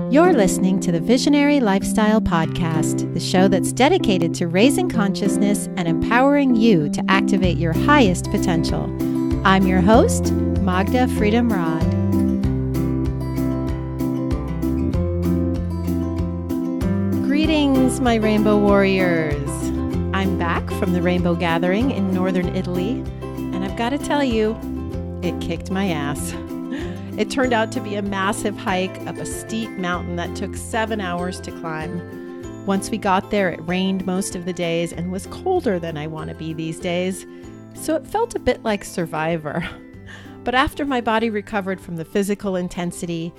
You're listening to the Visionary Lifestyle Podcast, the show that's dedicated to raising consciousness and empowering you to activate your highest potential. I'm your host, Magda Freedom Rod. Greetings, my Rainbow Warriors. I'm back from the Rainbow Gathering in northern Italy, and I've got to tell you, it kicked my ass. It turned out to be a massive hike up a steep mountain that took 7 hours to climb. Once we got there, it rained most of the days and was colder than I want to be these days, so it felt a bit like Survivor. But after my body recovered from the physical intensity,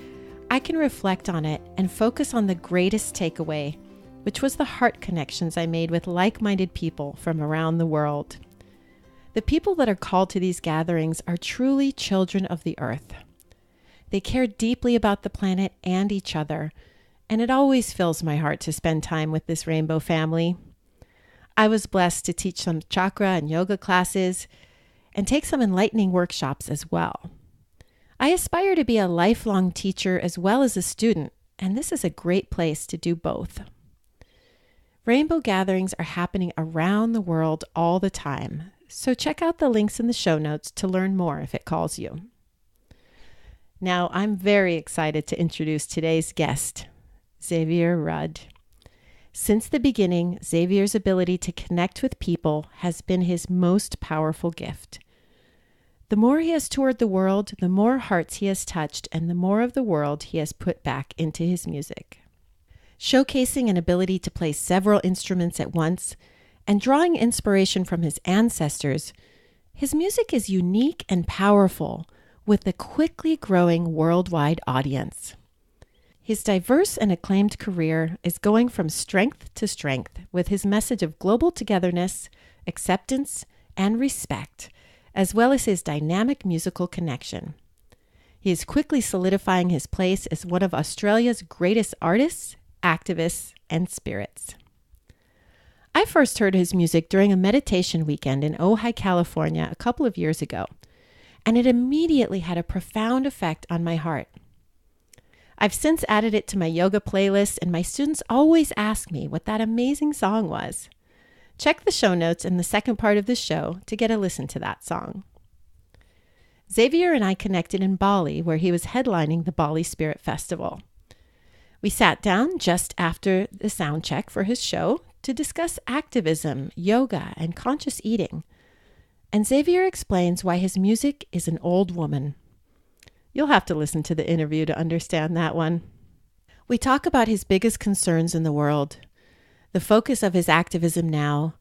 I can reflect on it and focus on the greatest takeaway, which was the heart connections I made with like-minded people from around the world. The people that are called to these gatherings are truly children of the earth. They care deeply about the planet and each other, and it always fills my heart to spend time with this rainbow family. I was blessed to teach some chakra and yoga classes and take some enlightening workshops as well. I aspire to be a lifelong teacher as well as a student, and this is a great place to do both. Rainbow gatherings are happening around the world all the time, so check out the links in the show notes to learn more if it calls you. Now, I'm very excited to introduce today's guest, Xavier Rudd. Since the beginning, Xavier's ability to connect with people has been his most powerful gift. The more he has toured the world, the more hearts he has touched, and the more of the world he has put back into his music. Showcasing an ability to play several instruments at once and drawing inspiration from his ancestors, his music is unique and powerful, with a quickly growing worldwide audience. His diverse and acclaimed career is going from strength to strength with his message of global togetherness, acceptance, and respect, as well as his dynamic musical connection. He is quickly solidifying his place as one of Australia's greatest artists, activists, and spirits. I first heard his music during a meditation weekend in Ojai, California a couple of years ago, and it immediately had a profound effect on my heart. I've since added it to my yoga playlist, and my students always ask me what that amazing song was. Check the show notes in the second part of the show to get a listen to that song. Xavier and I connected in Bali, where he was headlining the Bali Spirit Festival. We sat down just after the sound check for his show to discuss activism, yoga, and conscious eating. And Xavier explains why his music is an old woman. You'll have to listen to the interview to understand that one. We talk about his biggest concerns in the world, the focus of his activism now,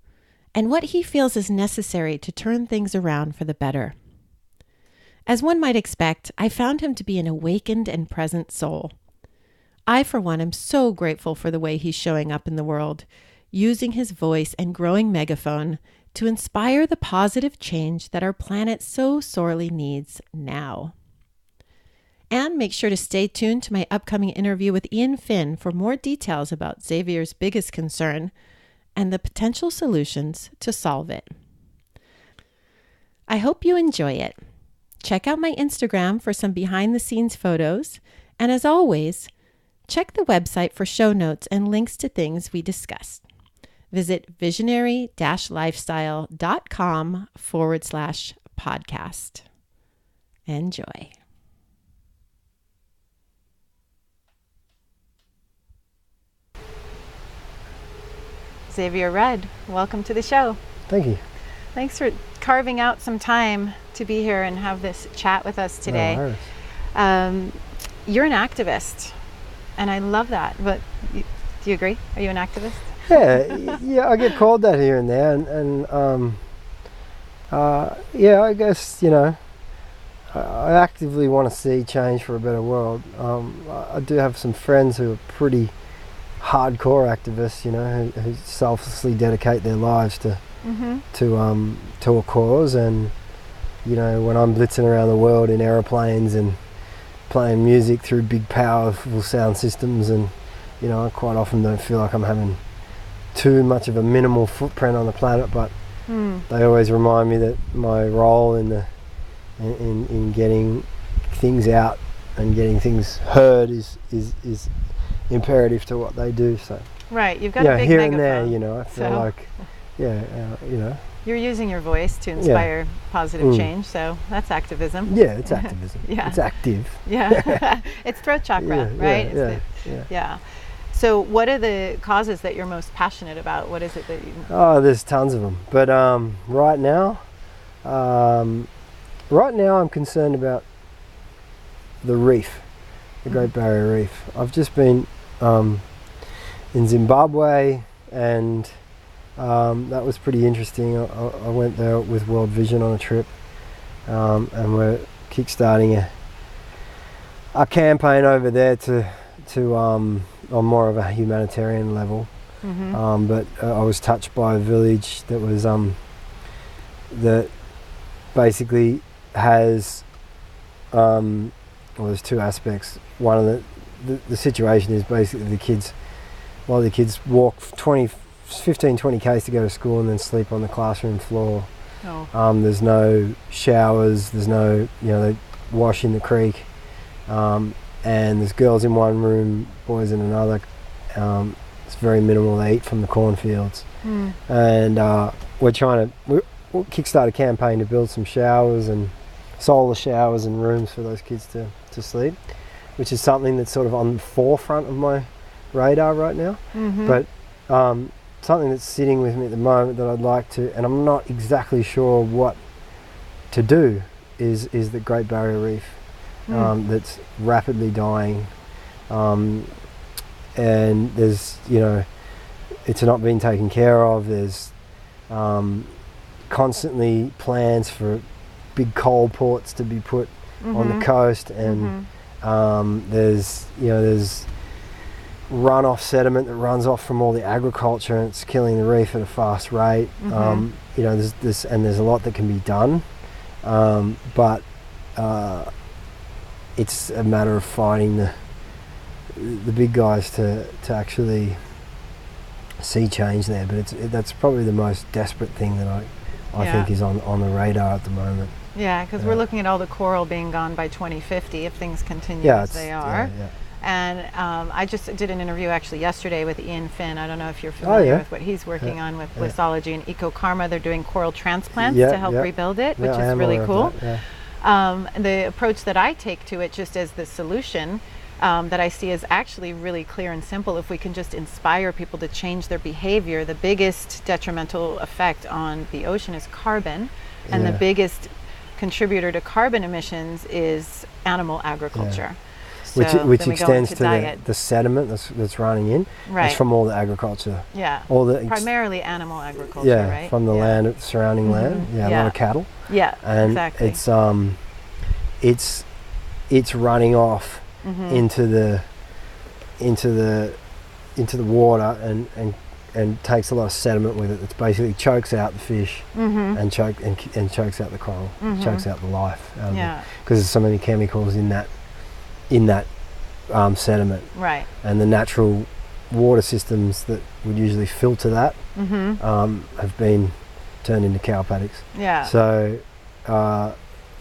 and what he feels is necessary to turn things around for the better. As one might expect, I found him to be an awakened and present soul. I, for one, am so grateful for the way he's showing up in the world, using his voice and growing megaphone to inspire the positive change that our planet so sorely needs now. And make sure to stay tuned to my upcoming interview with Ian Finn for more details about Xavier's biggest concern and the potential solutions to solve it. I hope you enjoy it. Check out my Instagram for some behind-the-scenes photos, and as always, check the website for show notes and links to things we discussed. Visit visionary-lifestyle.com/podcast. Enjoy. Xavier Rudd, welcome to the show. Thank you. Thanks for carving out some time to be here and have this chat with us today. No worries. You're an activist, and I love that. But do you agree? Are you an activist? Yeah, I get called that here and there, and I guess, I actively want to see change for a better world. I do have some friends who are pretty hardcore activists, who selflessly dedicate their lives to a cause, and when I'm blitzing around the world in aeroplanes and playing music through big powerful sound systems, and I quite often don't feel like I'm having too much of a minimal footprint on the planet, but they always remind me that my role in getting things out and getting things heard is imperative to what they do. So right, you've got a big here megaphone. and there, you know, I feel like, you know. You're using your voice to inspire positive change, so that's activism. Yeah, it's activism. Yeah. It's active. Yeah, it's throat chakra, right? Yeah. So what are the causes that you're most passionate about? What is it that you... Oh, there's tons of them. But right now I'm concerned about the reef, the Great Barrier Reef. I've just been in Zimbabwe, and that was pretty interesting. I went there with World Vision on a trip, and we're kickstarting a campaign over there to on more of a humanitarian level. But I was touched by a village that was that basically has well, there's two aspects. One of the situation is basically the kids walk 15, 20 k's to go to school and then sleep on the classroom floor. There's no showers, there's no, you know, they wash in the creek, and there's girls in one room, boys in another. It's very minimal. They eat from the cornfields. And we'll kickstart a campaign to build some showers and solar showers and rooms for those kids to sleep, which is something that's sort of on the forefront of my radar right now. But something that's sitting with me at the moment that I'd like to, and I'm not exactly sure what to do, is the Great Barrier Reef that's rapidly dying, and there's, you know, it's not being taken care of. There's constantly plans for big coal ports to be put on the coast, and there's runoff sediment that runs off from all the agriculture, and it's killing the reef at a fast rate. You know, there's a lot that can be done, but it's a matter of finding the big guys to actually see change there. But that's probably the most desperate thing that I think is on the radar at the moment. Yeah, because we're looking at all the coral being gone by 2050 if things continue as they are. And I just did an interview actually yesterday with Ian Finn. I don't know if you're familiar with what he's working on with Blissology and Eco Karma. They're doing coral transplants to help rebuild it, which is really cool. The approach that I take to it, just as the solution that I see, is actually really clear and simple. If we can just inspire people to change their behavior, the biggest detrimental effect on the ocean is carbon, and the biggest contributor to carbon emissions is animal agriculture. Which extends to the sediment that's running in. It's from all the agriculture. Primarily animal agriculture, right? From the land, surrounding land. A lot of cattle. And exactly. It's running off into the water and takes a lot of sediment with it. It basically chokes out the fish and chokes out the coral, chokes out the life. Because there's so many chemicals in that sediment, and the natural water systems that would usually filter that have been turned into cow paddocks. So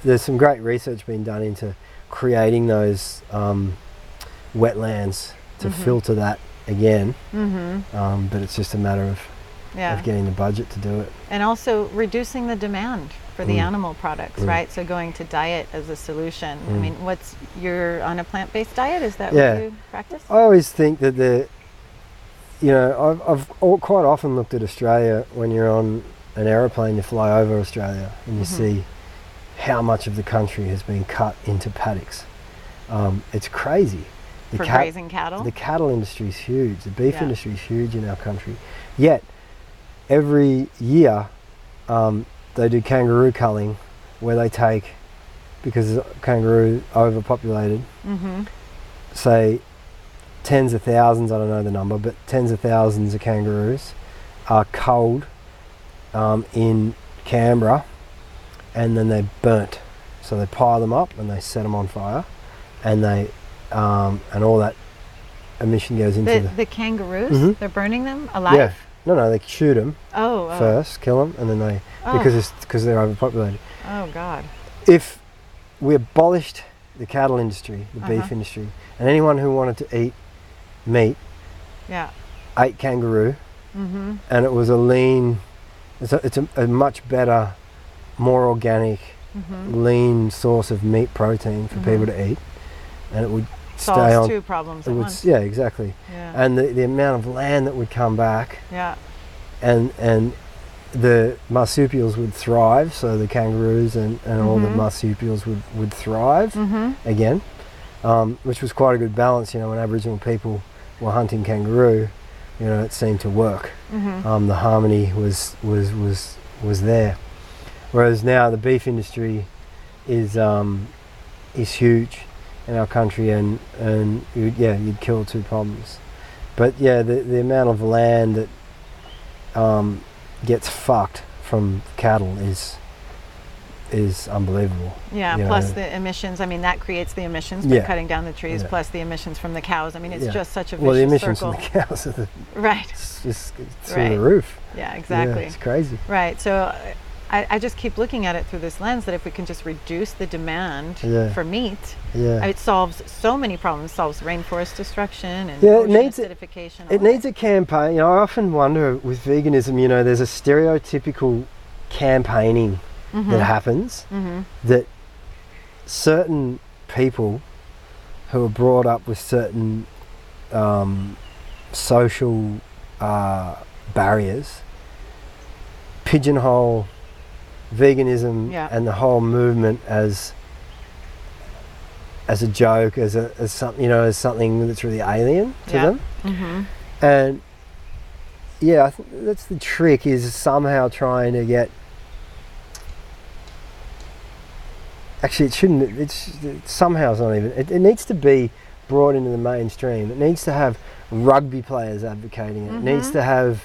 there's some great research being done into creating those wetlands to filter that again, but it's just a matter of getting the budget to do it, and also reducing the demand for the animal products, right? So going to diet as a solution. I mean, you're on a plant-based diet? Is that what you practice? I always think that I've quite often looked at Australia. When you're on an aeroplane, you fly over Australia and you see how much of the country has been cut into paddocks. It's crazy. For grazing cattle? The cattle industry is huge. The beef industry is huge in our country. Yet, every year, they do kangaroo culling, where they take, because kangaroo overpopulated, say tens of thousands, I don't know the number, but tens of thousands of kangaroos are culled in Canberra, and then they're burnt. So they pile them up and they set them on fire, and they and all that emission goes into the kangaroos. They're burning them alive. No, they shoot them first, kill them, and then they because they're overpopulated. Oh God! If we abolished the cattle industry, the beef industry, and anyone who wanted to eat meat, Yeah. ate kangaroo, Mm-hmm. and it was a lean. It's a much better, more organic, lean source of meat protein for people to eat, and it would stay Solves on. two problems at once. Yeah, exactly. Yeah. And the amount of land that would come back, Yeah. and the marsupials would thrive. So the kangaroos and all the marsupials would thrive again, which was quite a good balance. You know, when Aboriginal people were hunting kangaroo, you know, it seemed to work. The harmony was there. Whereas now the beef industry is huge in our country, and you'd kill two problems. But yeah, the amount of land that gets fucked from cattle is unbelievable. Yeah, plus the emissions. I mean, that creates the emissions by cutting down the trees, plus the emissions from the cows. I mean, it's just such a vicious Well, the emissions circle. from the cows are Right. It's just through the roof. Yeah, exactly. Yeah, it's crazy. Right. So I just keep looking at it through this lens that if we can just reduce the demand for meat, it solves so many problems. It solves rainforest destruction and ocean acidification. It needs a campaign. You know, I often wonder with veganism, you know, there's a stereotypical campaigning that happens that certain people who are brought up with certain social barriers pigeonhole veganism and the whole movement as a joke, as something, you know, as something that's really alien to them. And I think that's the trick, is somehow trying to get. Actually, it shouldn't. It's somehow it's not even. It needs to be brought into the mainstream. It needs to have rugby players advocating it. It needs to have,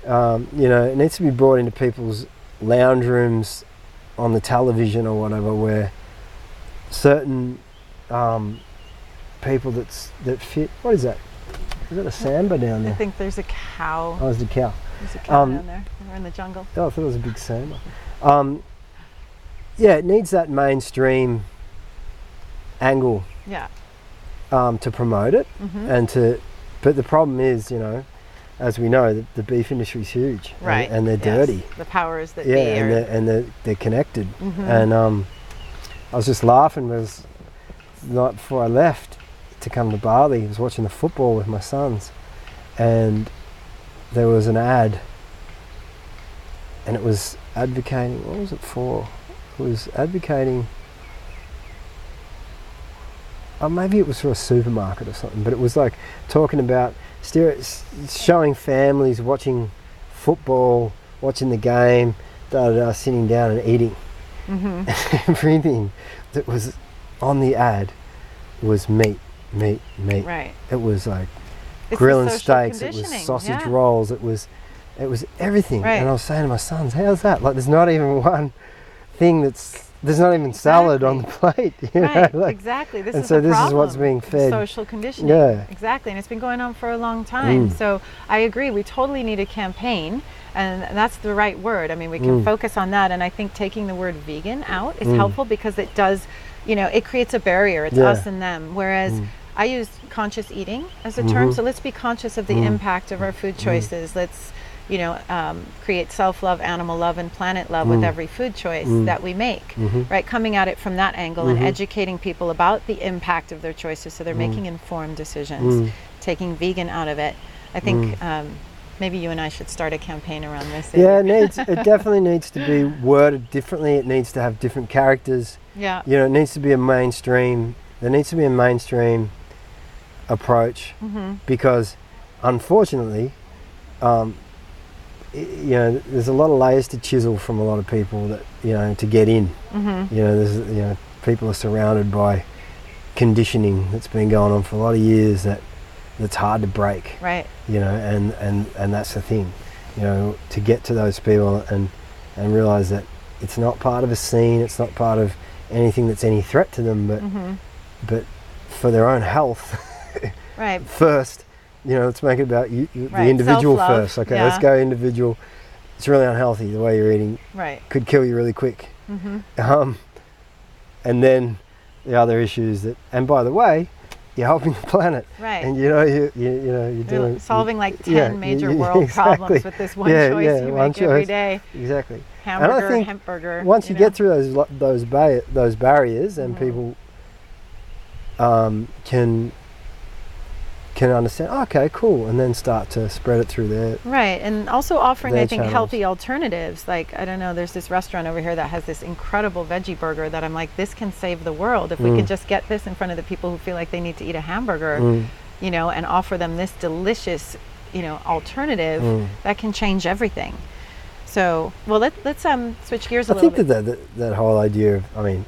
you know, it needs to be brought into people's lounge rooms on the television or whatever, where certain people that fit. What is that? Is that a samba down there? I think there's a cow. Oh, it's a cow. There's a cow down there. We're in the jungle. Oh, I thought it was a big samba. Yeah, it needs that mainstream angle to promote it and to. But the problem is, you know, as we know, the beef industry is huge, right? And they're dirty. The powers that be, and they're connected. And I was just laughing because the night before I left to come to Bali, I was watching the football with my sons, and there was an ad, and it was advocating. What was it for? It was advocating. Maybe it was for a supermarket or something, but it was like talking about showing families watching football, watching the game, sitting down and eating. And everything that was on the ad was meat. Right. It was like it's grilling steaks, it was sausage rolls, it was everything. Right. And I was saying to my sons, how's that? Like, there's not even one thing there's not even salad on the plate. You know? Like, exactly. This is what's being fed. Social conditioning. Yeah. Exactly. And it's been going on for a long time. So I agree. We totally need a campaign, and that's the right word. I mean, we can focus on that. And I think taking the word vegan out is helpful, because it does, you know, it creates a barrier. It's us and them. Whereas I use conscious eating as a term. So let's be conscious of the impact of our food choices. Let's, you know, create self-love, animal love, and planet love with every food choice that we make, right? Coming at it from that angle and educating people about the impact of their choices, so they're making informed decisions. Taking vegan out of it, I think maybe you and I should start a campaign around this. Yeah, it definitely needs to be worded differently. It needs to have different characters. Yeah, you know, it needs to be a mainstream. There needs to be a mainstream approach, because unfortunately, you know, there's a lot of layers to chisel from a lot of people that, you know, to get in. You know, people are surrounded by conditioning that's been going on for a lot of years that's hard to break. Right. You know, and that's the thing, you know, to get to those people and realize that it's not part of a scene, it's not part of anything that's any threat to them, but for their own health, right. First, you know, let's make it about the Right. individual Self-love. first. Okay, let's go individual. It's really unhealthy the way you're eating. Right. Could kill you really quick. And then the other issues and by the way, you're helping the planet. Right. And you know you're doing solving like 10 major world exactly. problems with this one choice you make every day. Exactly. Hamburger, and I think hemp burger. Once you get through those barriers, and people can understand, okay, cool, and then start to spread it through their right. And also offering, I think, channels. healthy alternatives. Like, I don't know, there's this restaurant over here that has this incredible veggie burger that I'm like, this can save the world if we could just get this in front of the people who feel like they need to eat a hamburger, you know, and offer them this delicious, you know, alternative that can change everything. So, well, let's switch gears a little bit. I think that whole idea of, I mean,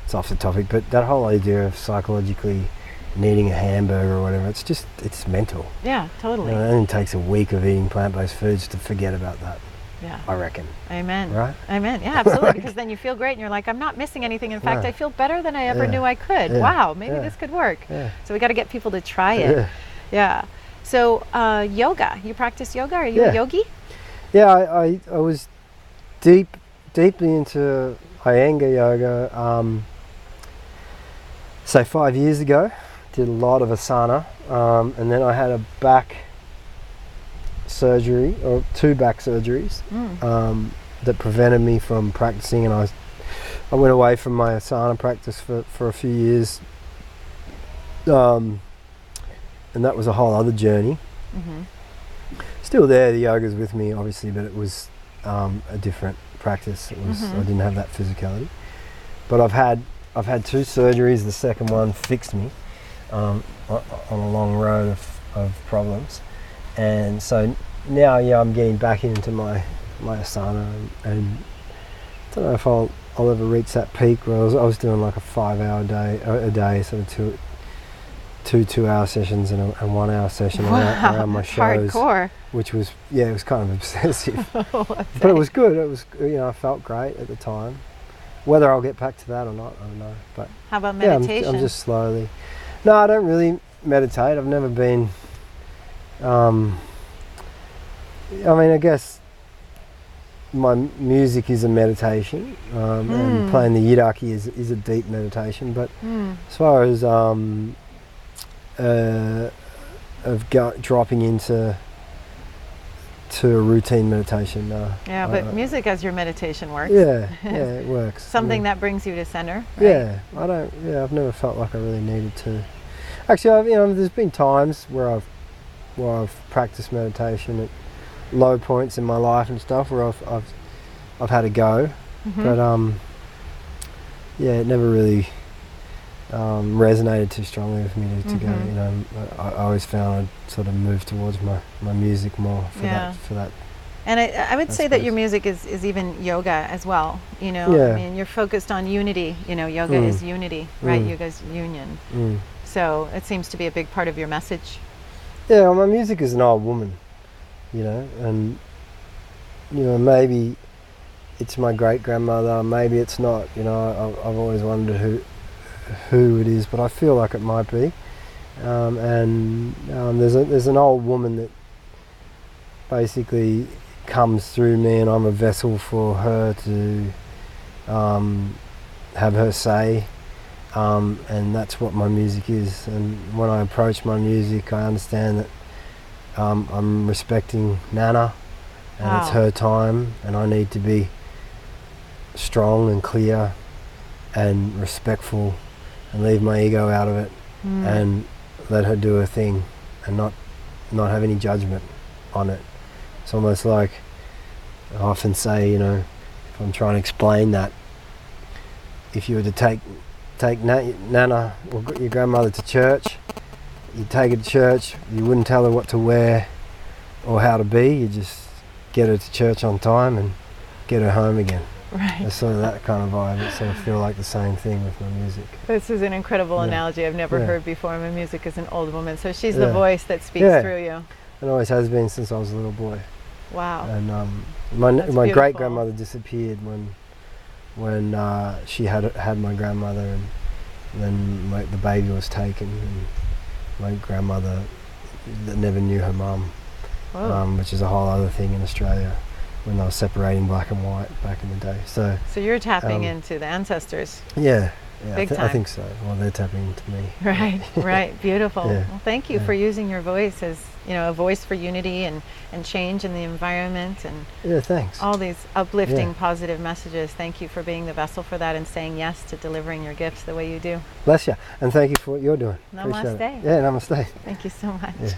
it's off the topic, but that whole idea of psychologically needing a hamburger or whatever, it's mental. Yeah, totally. You know, it only takes a week of eating plant-based foods to forget about that. Yeah. I reckon. Amen. Right? Amen. Yeah, absolutely. Because then you feel great and you're like, I'm not missing anything. In fact, I feel better than I ever knew I could. Wow, maybe this could work. Yeah. So we got to get people to try it. Yeah. So yoga, you practice yoga? Are you a yogi? Yeah, I was deeply into Iyengar yoga, say 5 years ago. Did a lot of asana, and then I had a back surgery, or 2 back surgeries, that prevented me from practicing, and I went away from my asana practice for a few years, and that was a whole other journey. Still there, the yoga's with me obviously, but it was a different practice. It was I didn't have that physicality, but I've had 2 surgeries. The second one fixed me on a long road of problems, and so now I'm getting back into my asana, and I don't know if I'll ever reach that peak where I was doing like a 5-hour a day, sort of two 2-hour sessions and a 1-hour session around my shows. Hardcore. Which was, it was kind of obsessive. But it was good. It was, I felt great at the time. Whether I'll get back to that or not, I don't know. But how about meditation? I'm just slowly. No, I don't really meditate. I've never been. I mean, I guess my music is a meditation, and playing the yidaki is a deep meditation. But as far as dropping into a routine meditation, no. Yeah, but music as your meditation works. Yeah, it works. Something that brings you to center. Right? Yeah, I've never felt like I really needed to. Actually, there's been times where I've practiced meditation at low points in my life and stuff, where I've had a go, but it never really resonated too strongly with me to go. I always found I'd sort of move towards my music more for that. And I would say that your music is even yoga as well. I mean, you're focused on unity. Yoga is unity, right? Yoga is union. So it seems to be a big part of your message. Yeah, well, my music is an old woman, and maybe it's my great grandmother, maybe it's not. I've always wondered who it is, but I feel like it might be. And there's an old woman that basically comes through me, and I'm a vessel for her to have her say. And that's what my music is. And when I approach my music, I understand that I'm respecting Nana, and it's her time, and I need to be strong and clear and respectful and leave my ego out of it and let her do her thing and not have any judgment on it. It's almost like I often say, if I'm trying to explain that, if you were to take Nana or your grandmother to church, you take her to church, you wouldn't tell her what to wear or how to be, you just get her to church on time and get her home again. Right. It's sort of that kind of vibe. It sort of feel like the same thing with my music. This is an incredible analogy I've never heard before. My music is an old woman, so she's the voice that speaks through you. It always has been since I was a little boy. Wow. And my great grandmother disappeared when she had my grandmother, and then the baby was taken, and my grandmother that never knew her mum, which is a whole other thing in Australia, when they were separating black and white back in the day. So you're tapping into the ancestors. Yeah, Yeah, Big time. I think so. Well, they're tapping into me. Right. Beautiful. Yeah. Well, thank you for using your voice as, a voice for unity and change in the environment and Thanks. all these uplifting, positive messages. Thank you for being the vessel for that and saying yes to delivering your gifts the way you do. Bless you. And thank you for what you're doing. Namaste. Yeah, namaste. Thank you so much. Yeah.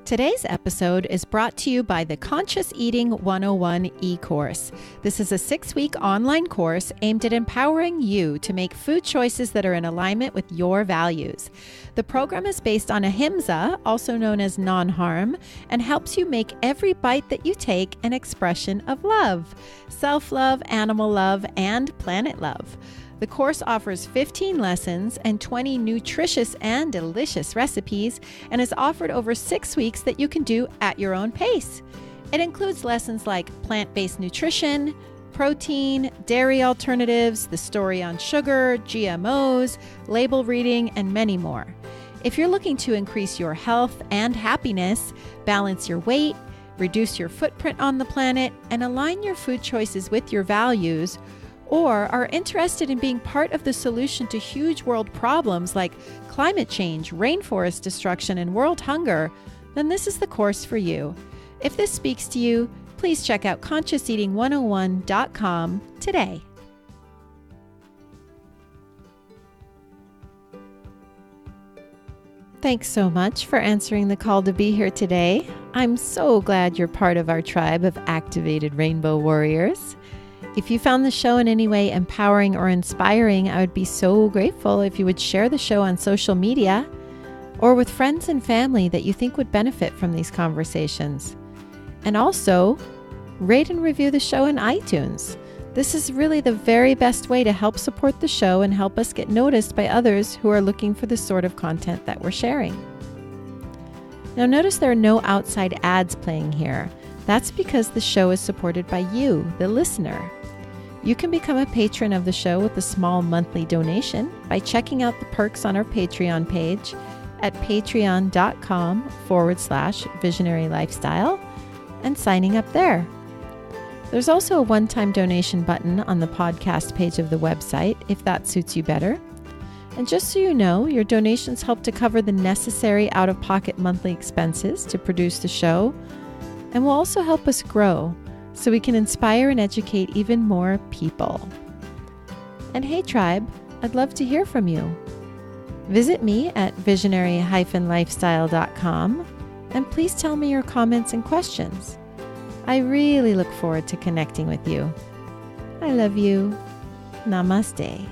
Today's episode is brought to you by the Conscious Eating 101 e-course. This is a 6-week online course aimed at empowering you to make food choices that are in alignment with your values. The program is based on ahimsa, also known as non-harm, and helps you make every bite that you take an expression of love, self-love, animal love, and planet love. The course offers 15 lessons and 20 nutritious and delicious recipes and is offered over 6 weeks that you can do at your own pace. It includes lessons like plant-based nutrition, protein, dairy alternatives, the story on sugar, GMOs, label reading, and many more. If you're looking to increase your health and happiness, balance your weight, reduce your footprint on the planet, and align your food choices with your values, or are interested in being part of the solution to huge world problems like climate change, rainforest destruction, and world hunger, then this is the course for you. If this speaks to you, please check out consciouseating101.com today. Thanks so much for answering the call to be here today. I'm so glad you're part of our tribe of activated rainbow warriors. If you found the show in any way empowering or inspiring, I would be so grateful if you would share the show on social media or with friends and family that you think would benefit from these conversations. And also, rate and review the show in iTunes. This is really the very best way to help support the show and help us get noticed by others who are looking for the sort of content that we're sharing. Now notice there are no outside ads playing here. That's because the show is supported by you, the listener. You can become a patron of the show with a small monthly donation by checking out the perks on our Patreon page at patreon.com/visionary lifestyle and signing up there. There's also a one-time donation button on the podcast page of the website if that suits you better. And just so you know, your donations help to cover the necessary out-of-pocket monthly expenses to produce the show and will also help us grow so we can inspire and educate even more people. And hey tribe, I'd love to hear from you. Visit me at visionary-lifestyle.com and please tell me your comments and questions. I really look forward to connecting with you. I love you. Namaste.